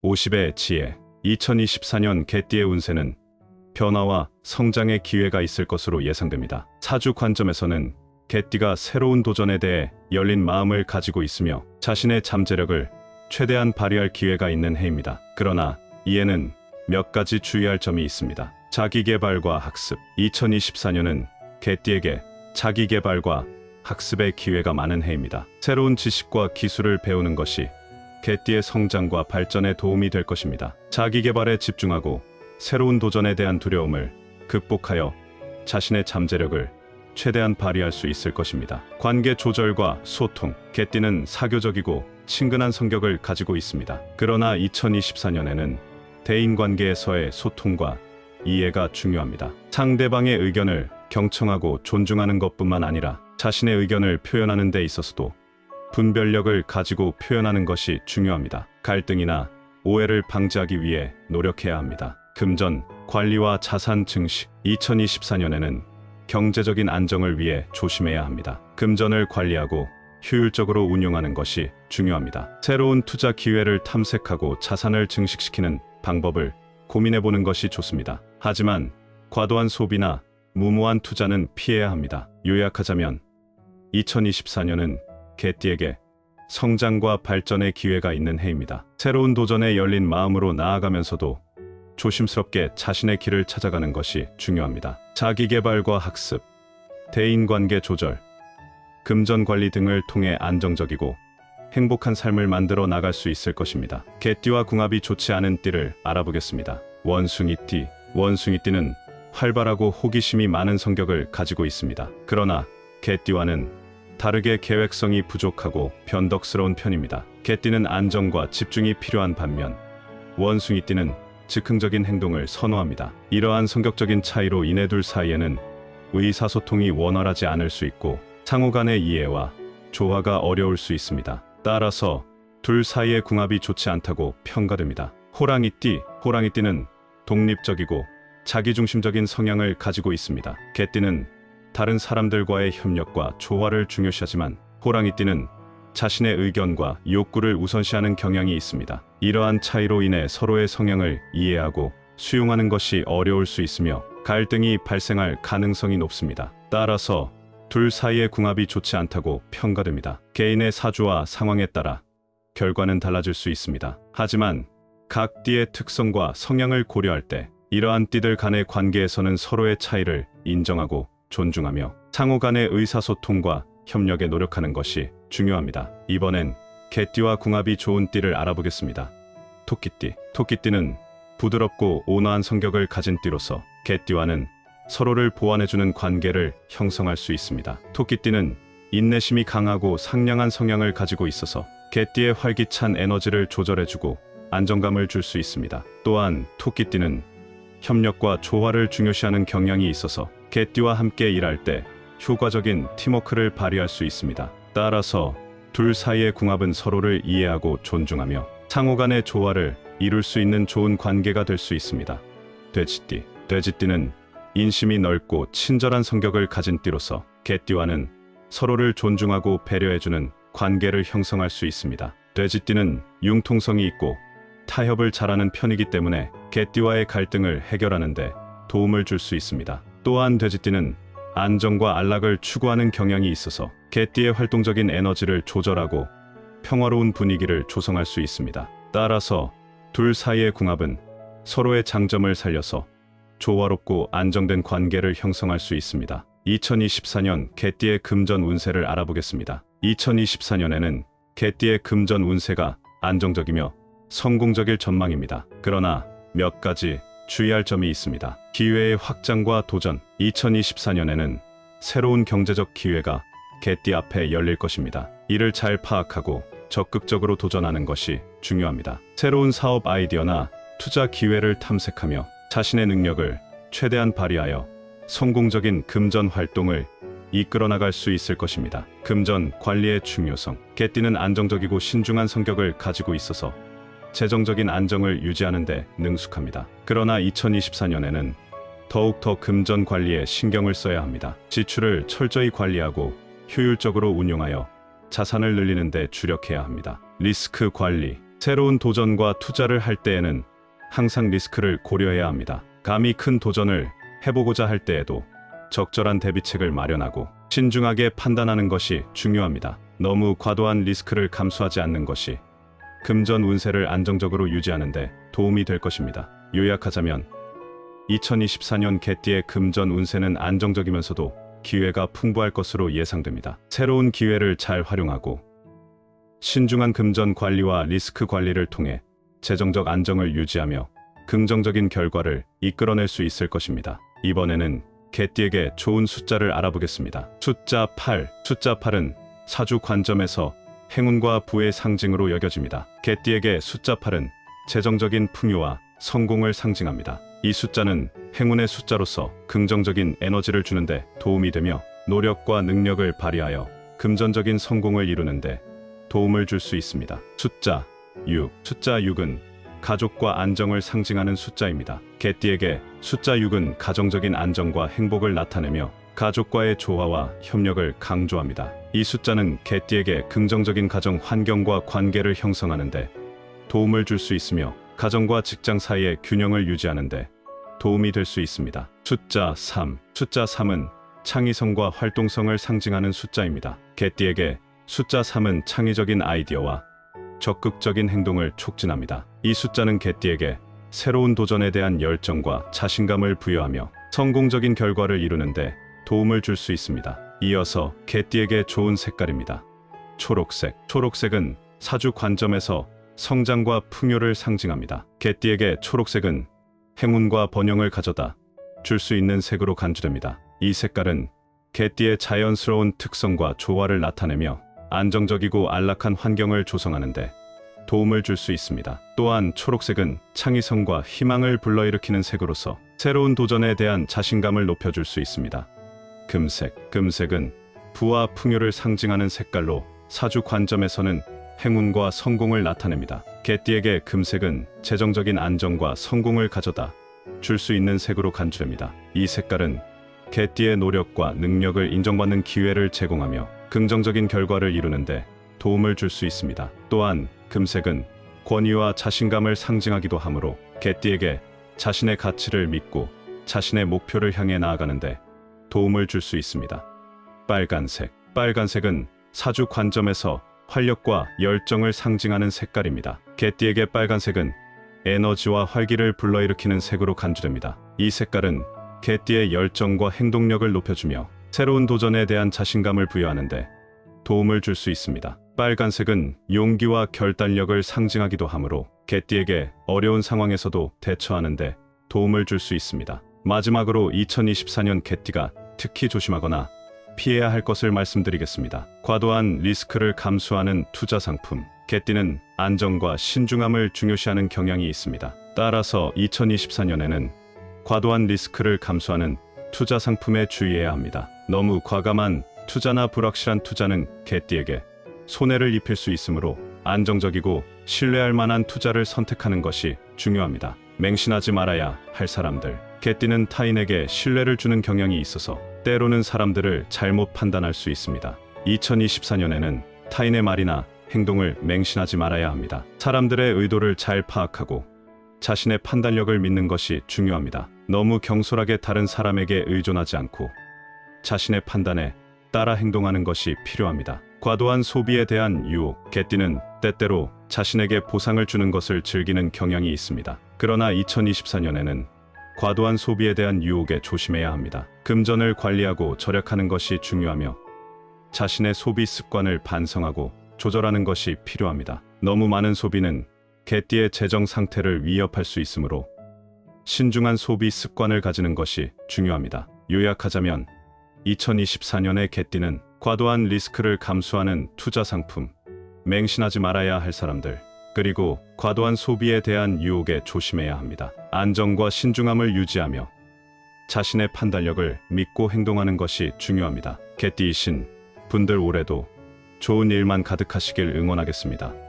50의 지혜. 2024년 개띠의 운세는 변화와 성장의 기회가 있을 것으로 예상됩니다. 사주 관점에서는 개띠가 새로운 도전에 대해 열린 마음을 가지고 있으며 자신의 잠재력을 최대한 발휘할 기회가 있는 해입니다. 그러나 이에는 몇 가지 주의할 점이 있습니다. 자기개발과 학습. 2024년은 개띠에게 자기개발과 학습의 기회가 많은 해입니다. 새로운 지식과 기술을 배우는 것이 개띠의 성장과 발전에 도움이 될 것입니다. 자기개발에 집중하고 새로운 도전에 대한 두려움을 극복하여 자신의 잠재력을 최대한 발휘할 수 있을 것입니다. 관계 조절과 소통. 개띠는 사교적이고 친근한 성격을 가지고 있습니다. 그러나 2024년에는 대인관계에서의 소통과 이해가 중요합니다. 상대방의 의견을 경청하고 존중하는 것뿐만 아니라 자신의 의견을 표현하는 데 있어서도 분별력을 가지고 표현하는 것이 중요합니다. 갈등이나 오해를 방지하기 위해 노력해야 합니다. 금전, 관리와 자산 증식. 2024년에는 경제적인 안정을 위해 조심해야 합니다. 금전을 관리하고 효율적으로 운용하는 것이 중요합니다. 새로운 투자 기회를 탐색하고 자산을 증식시키는 방법을 고민해보는 것이 좋습니다. 하지만 과도한 소비나 무모한 투자는 피해야 합니다. 요약하자면 2024년은 개띠에게 성장과 발전의 기회가 있는 해입니다. 새로운 도전에 열린 마음으로 나아가면서도 조심스럽게 자신의 길을 찾아가는 것이 중요합니다. 자기개발과 학습, 대인관계 조절, 금전 관리 등을 통해 안정적이고 행복한 삶을 만들어 나갈 수 있을 것입니다. 개띠와 궁합이 좋지 않은 띠를 알아보겠습니다. 원숭이띠. 원숭이띠는 활발하고 호기심이 많은 성격을 가지고 있습니다. 그러나 개띠와는 다르게 계획성이 부족하고 변덕스러운 편입니다. 개띠는 안정과 집중이 필요한 반면 원숭이띠는 즉흥적인 행동을 선호합니다. 이러한 성격적인 차이로 인해 둘 사이에는 의사소통이 원활하지 않을 수 있고 상호 간의 이해와 조화가 어려울 수 있습니다. 따라서 둘 사이의 궁합이 좋지 않다고 평가됩니다. 호랑이띠. 호랑이띠는 독립적이고 자기중심적인 성향을 가지고 있습니다. 개띠는 다른 사람들과의 협력과 조화를 중요시하지만 호랑이띠는 자신의 의견과 욕구를 우선시하는 경향이 있습니다. 이러한 차이로 인해 서로의 성향을 이해하고 수용하는 것이 어려울 수 있으며 갈등이 발생할 가능성이 높습니다. 따라서 둘 사이의 궁합이 좋지 않다고 평가됩니다. 개인의 사주와 상황에 따라 결과는 달라질 수 있습니다. 하지만 각 띠의 특성과 성향을 고려할 때 이러한 띠들 간의 관계에서는 서로의 차이를 인정하고 존중하며 상호 간의 의사소통과 협력에 노력하는 것이 중요합니다. 이번엔 개띠와 궁합이 좋은 띠를 알아보겠습니다. 토끼띠. 토끼띠는 부드럽고 온화한 성격을 가진 띠로서 개띠와는 서로를 보완해주는 관계를 형성할 수 있습니다. 토끼띠는 인내심이 강하고 상냥한 성향을 가지고 있어서 개띠의 활기찬 에너지를 조절해주고 안정감을 줄 수 있습니다. 또한 토끼띠는 협력과 조화를 중요시하는 경향이 있어서 개띠와 함께 일할 때 효과적인 팀워크를 발휘할 수 있습니다. 따라서 둘 사이의 궁합은 서로를 이해하고 존중하며 상호 간의 조화를 이룰 수 있는 좋은 관계가 될 수 있습니다. 돼지띠. 돼지띠는 인심이 넓고 친절한 성격을 가진 띠로서 개띠와는 서로를 존중하고 배려해주는 관계를 형성할 수 있습니다. 돼지띠는 융통성이 있고 타협을 잘하는 편이기 때문에 개띠와의 갈등을 해결하는 데 도움을 줄 수 있습니다. 또한 돼지띠는 안정과 안락을 추구하는 경향이 있어서 개띠의 활동적인 에너지를 조절하고 평화로운 분위기를 조성할 수 있습니다. 따라서 둘 사이의 궁합은 서로의 장점을 살려서 조화롭고 안정된 관계를 형성할 수 있습니다. 2024년 개띠의 금전 운세를 알아보겠습니다. 2024년에는 개띠의 금전 운세가 안정적이며 성공적일 전망입니다. 그러나 몇 가지 주의할 점이 있습니다. 기회의 확장과 도전. 2024년에는 새로운 경제적 기회가 개띠 앞에 열릴 것입니다. 이를 잘 파악하고 적극적으로 도전하는 것이 중요합니다. 새로운 사업 아이디어나 투자 기회를 탐색하며 자신의 능력을 최대한 발휘하여 성공적인 금전 활동을 이끌어 나갈 수 있을 것입니다. 금전 관리의 중요성. 개띠는 안정적이고 신중한 성격을 가지고 있어서 재정적인 안정을 유지하는 데 능숙합니다. 그러나 2024년에는 더욱더 금전 관리에 신경을 써야 합니다. 지출을 철저히 관리하고 효율적으로 운용하여 자산을 늘리는 데 주력해야 합니다. 리스크 관리. 새로운 도전과 투자를 할 때에는 항상 리스크를 고려해야 합니다. 감히 큰 도전을 해보고자 할 때에도 적절한 대비책을 마련하고 신중하게 판단하는 것이 중요합니다. 너무 과도한 리스크를 감수하지 않는 것이 금전 운세를 안정적으로 유지하는 데 도움이 될 것입니다. 요약하자면 2024년 개띠의 금전 운세는 안정적이면서도 기회가 풍부할 것으로 예상됩니다. 새로운 기회를 잘 활용하고 신중한 금전 관리와 리스크 관리를 통해 재정적 안정을 유지하며 긍정적인 결과를 이끌어낼 수 있을 것입니다. 이번에는 개띠에게 좋은 숫자를 알아보겠습니다. 숫자 8. 숫자 8은 사주 관점에서 행운과 부의 상징으로 여겨집니다. 개띠에게 숫자 8은 재정적인 풍요와 성공을 상징합니다. 이 숫자는 행운의 숫자로서 긍정적인 에너지를 주는데 도움이 되며 노력과 능력을 발휘하여 금전적인 성공을 이루는데 도움을 줄 수 있습니다. 숫자 6. 숫자 6은 가족과 안정을 상징하는 숫자입니다. 개띠에게 숫자 6은 가정적인 안정과 행복을 나타내며 가족과의 조화와 협력을 강조합니다. 이 숫자는 개띠에게 긍정적인 가정 환경과 관계를 형성하는데 도움을 줄 수 있으며 가정과 직장 사이의 균형을 유지하는데 도움이 될 수 있습니다. 숫자 3. 숫자 3은 창의성과 활동성을 상징하는 숫자입니다. 개띠에게 숫자 3은 창의적인 아이디어와 적극적인 행동을 촉진합니다. 이 숫자는 개띠에게 새로운 도전에 대한 열정과 자신감을 부여하며 성공적인 결과를 이루는데 도움을 줄 수 있습니다. 이어서 개띠에게 좋은 색깔입니다. 초록색. 초록색은 사주 관점에서 성장과 풍요를 상징합니다. 개띠에게 초록색은 행운과 번영을 가져다 줄 수 있는 색으로 간주됩니다. 이 색깔은 개띠의 자연스러운 특성과 조화를 나타내며 안정적이고 안락한 환경을 조성하는데 도움을 줄 수 있습니다. 또한 초록색은 창의성과 희망을 불러일으키는 색으로서 새로운 도전에 대한 자신감을 높여줄 수 있습니다. 금색. 금색은 부와 풍요를 상징하는 색깔로 사주 관점에서는 행운과 성공을 나타냅니다. 개띠에게 금색은 재정적인 안정과 성공을 가져다 줄 수 있는 색으로 간주됩니다. 이 색깔은 개띠의 노력과 능력을 인정받는 기회를 제공하며 긍정적인 결과를 이루는데 도움을 줄 수 있습니다. 또한 금색은 권위와 자신감을 상징하기도 하므로 개띠에게 자신의 가치를 믿고 자신의 목표를 향해 나아가는데 도움을 줄 수 있습니다. 빨간색. 빨간색은 사주 관점에서 활력과 열정을 상징하는 색깔입니다. 개띠에게 빨간색은 에너지와 활기를 불러일으키는 색으로 간주됩니다. 이 색깔은 개띠의 열정과 행동력을 높여주며 새로운 도전에 대한 자신감을 부여하는데 도움을 줄 수 있습니다. 빨간색은 용기와 결단력을 상징하기도 하므로 개띠에게 어려운 상황에서도 대처하는데 도움을 줄 수 있습니다. 마지막으로 2024년 개띠가 특히 조심하거나 피해야 할 것을 말씀드리겠습니다. 과도한 리스크를 감수하는 투자 상품. 개띠는 안정과 신중함을 중요시하는 경향이 있습니다. 따라서 2024년에는 과도한 리스크를 감수하는 투자 상품에 주의해야 합니다. 너무 과감한 투자나 불확실한 투자는 개띠에게 손해를 입힐 수 있으므로 안정적이고 신뢰할 만한 투자를 선택하는 것이 중요합니다. 맹신하지 말아야 할 사람들. 개띠는 타인에게 신뢰를 주는 경향이 있어서 때로는 사람들을 잘못 판단할 수 있습니다. 2024년에는 타인의 말이나 행동을 맹신하지 말아야 합니다. 사람들의 의도를 잘 파악하고 자신의 판단력을 믿는 것이 중요합니다. 너무 경솔하게 다른 사람에게 의존하지 않고 자신의 판단에 따라 행동하는 것이 필요합니다. 과도한 소비에 대한 유혹. 개띠는 때때로 자신에게 보상을 주는 것을 즐기는 경향이 있습니다. 그러나 2024년에는 과도한 소비에 대한 유혹에 조심해야 합니다. 금전을 관리하고 절약하는 것이 중요하며 자신의 소비 습관을 반성하고 조절하는 것이 필요합니다. 너무 많은 소비는 개띠의 재정 상태를 위협할 수 있으므로 신중한 소비 습관을 가지는 것이 중요합니다. 요약하자면 2024년의 개띠는 과도한 리스크를 감수하는 투자 상품, 맹신하지 말아야 할 사람들, 그리고 과도한 소비에 대한 유혹에 조심해야 합니다. 안정과 신중함을 유지하며 자신의 판단력을 믿고 행동하는 것이 중요합니다. 개띠이신 분들 올해도 좋은 일만 가득하시길 응원하겠습니다.